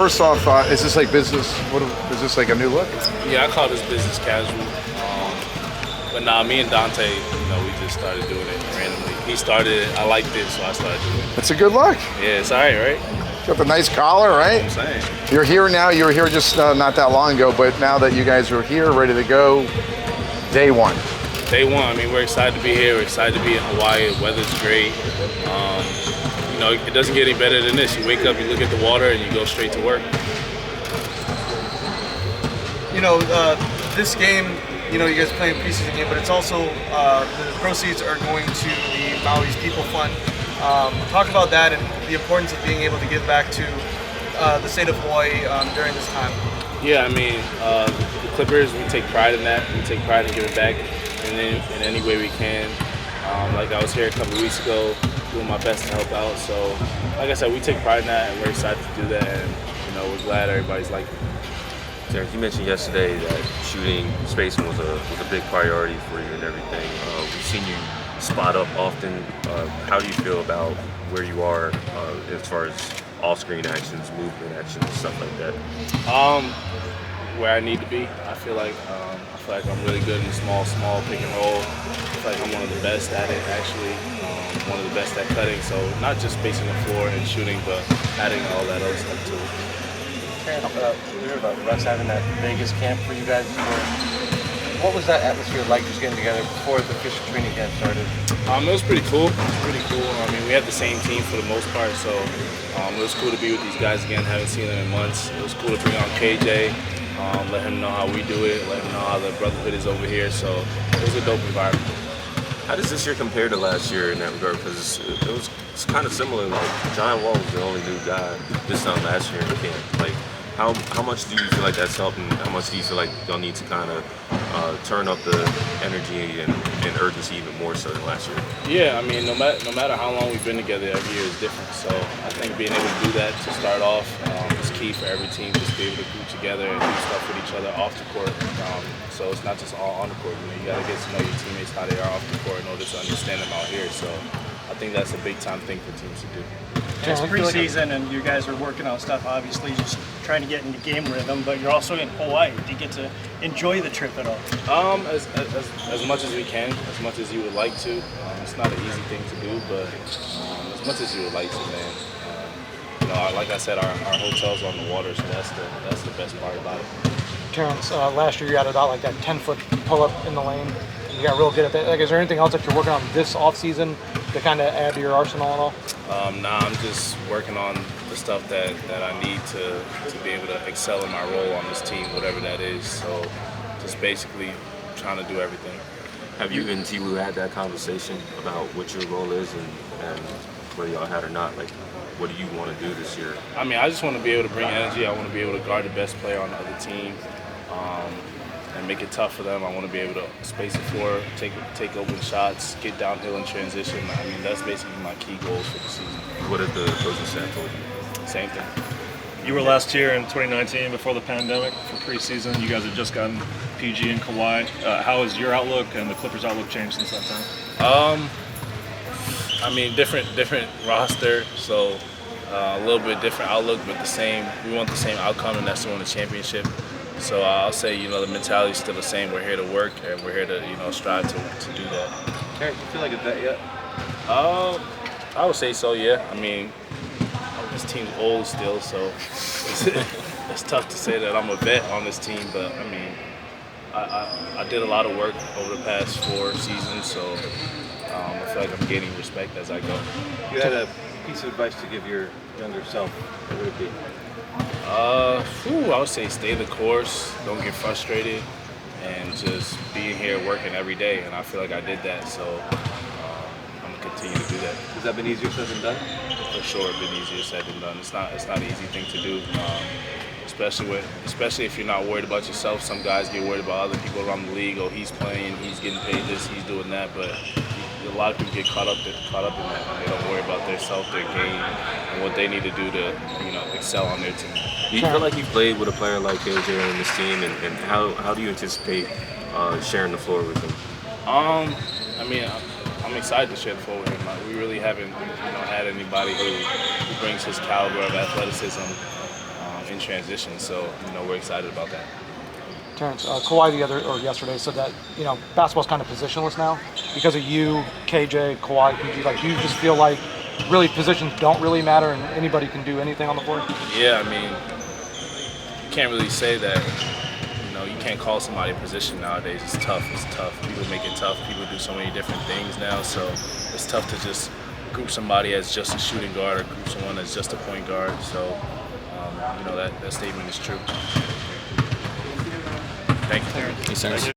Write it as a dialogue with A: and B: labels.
A: First off, is this like business? Is this like a new look?
B: Yeah, I call this business casual. But nah, me and Dante, we just started doing it randomly. He started it, I liked it, so I started doing it.
A: It's a good look.
B: Yeah, it's all right, right?
A: Got the nice collar, right?
B: That's what I'm saying.
A: You're here now. You were here just not that long ago, but now that you guys are here, ready to go, day one.
B: Day one. I mean, we're excited to be here. We're excited to be in Hawaii. The weather's great. It doesn't get any better than this. You wake up, you look at the water, and you go straight to work.
C: This game, you guys playing a preseason game, but it's also the proceeds are going to the Maui's People Fund. Talk about that and the importance of being able to give back to the state of Hawaii during this time.
B: Yeah, I mean, the Clippers, we take pride in that. We take pride in giving back in any way we can. Like I was here a couple of weeks ago, doing my best to help out. So, like I said, we take pride in that, and we're excited to do that. And we're glad everybody's liking it.
D: Terance, you mentioned yesterday that shooting spacing was a big priority for you and everything. We've seen you spot up often. How do you feel about where you are as far as off-screen actions, movement actions, stuff like that?
B: Where I need to be. I feel like I'm really good in the small pick and roll. I feel like I'm one of the best at it, actually. One of the best at cutting. So not just spacing the floor and shooting, but adding all that other stuff to it.
E: We heard about Russ having that Vegas camp for you guys. What was that atmosphere like, just getting together before the official training camp started?
B: It was pretty cool. I mean, we had the same team for the most part, so it was cool to be with these guys again. Haven't seen them in months. It was cool to bring on KJ, let him know how we do it, let him know how the brotherhood is over here. So it was a dope environment.
D: How does this year compare to last year in that regard? Because it's kind of similar. Like John Wall was the only new guy this time last year in camp. Like, how much do you feel like that's helping? How much do you feel like y'all need to kind of turn up the energy and urgency even more so than last year?
B: Yeah, I mean, no matter how long we've been together, every year is different. So I think being able to do that to start off is key for every team, just to be able to group together and do stuff with each other off the court. So it's not just all on the court. You got to get to know your teammates, how they are off the court in order to understand them out here. So I think that's a big time thing for teams to do.
F: It's preseason and you guys are working on stuff, obviously just trying to get into game rhythm, but you're also in Hawaii. Do you get to enjoy the trip at all?
B: As much as we can, as much as you would like to. It's not an easy thing to do, but as much as you would like to, man. Like I said, our hotel's on the water, so that's the best part about it.
G: Terance, last year you had about like that 10-foot pull-up in the lane. You got real good at that. Like, is there anything else that you're working on this off-season to kind of add to your arsenal at all?
B: I'm just working on the stuff that I need to be able to excel in my role on this team, whatever that is. So just basically trying to do everything.
D: Have you and T. Lou had that conversation about what your role is and whether y'all had or not? Like, what do you want to do this year?
B: I mean, I just want to be able to bring energy. I want to be able to guard the best player on the other team. And make it tough for them. I want to be able to space the floor, take open shots, get downhill in transition. I mean, that's basically my key goals for the season.
D: What did the coaching staff told you?
B: Same thing.
H: You were last year in 2019 before the pandemic for preseason. You guys had just gotten PG and Kawhi. How has your outlook and the Clippers' outlook changed since that time?
B: I mean, different roster, so a little bit different outlook, but the same. We want the same outcome, and that's to win the championship. So I'll say, the mentality is still the same. We're here to work, and we're here to, strive to do that.
E: Terance, you feel like a vet yet?
B: I would say so, yeah. I mean, this team's old still, so it's tough to say that I'm a vet on this team. But I mean, I did a lot of work over the past 4 seasons, so I feel like I'm gaining respect as I go.
E: If you had a piece of advice to give your younger self, what would it be?
B: I would say stay the course, don't get frustrated, and just being here working every day. And I feel like I did that, so I'm gonna continue to do that.
E: Has that been easier said than done?
B: For sure, it's been easier said than done. It's not an easy thing to do, especially if you're not worried about yourself. Some guys get worried about other people around the league. Oh, he's playing, he's getting paid this, he's doing that, but a lot of people get caught up in that, and they don't worry about their self, their game, and what they need to do to, excel on their team.
D: Do you feel like you played with a player like KJ on this team, and how do you anticipate sharing the floor with him?
B: I mean, I'm excited to share the floor with him. We really haven't, had anybody who brings his caliber of athleticism in transition. So, we're excited about that.
G: Terance, Kawhi yesterday said that basketball's kind of positionless now because of you, KJ, Kawhi, PG. Like, do you just feel like really positions don't really matter and anybody can do anything on the floor?
B: Yeah, you can't really say that. You can't call somebody a position nowadays. It's tough. People make it tough. People do so many different things now, so it's tough to just group somebody as just a shooting guard or group someone as just a point guard. So, that statement is true. Thank you.
I: Thanks,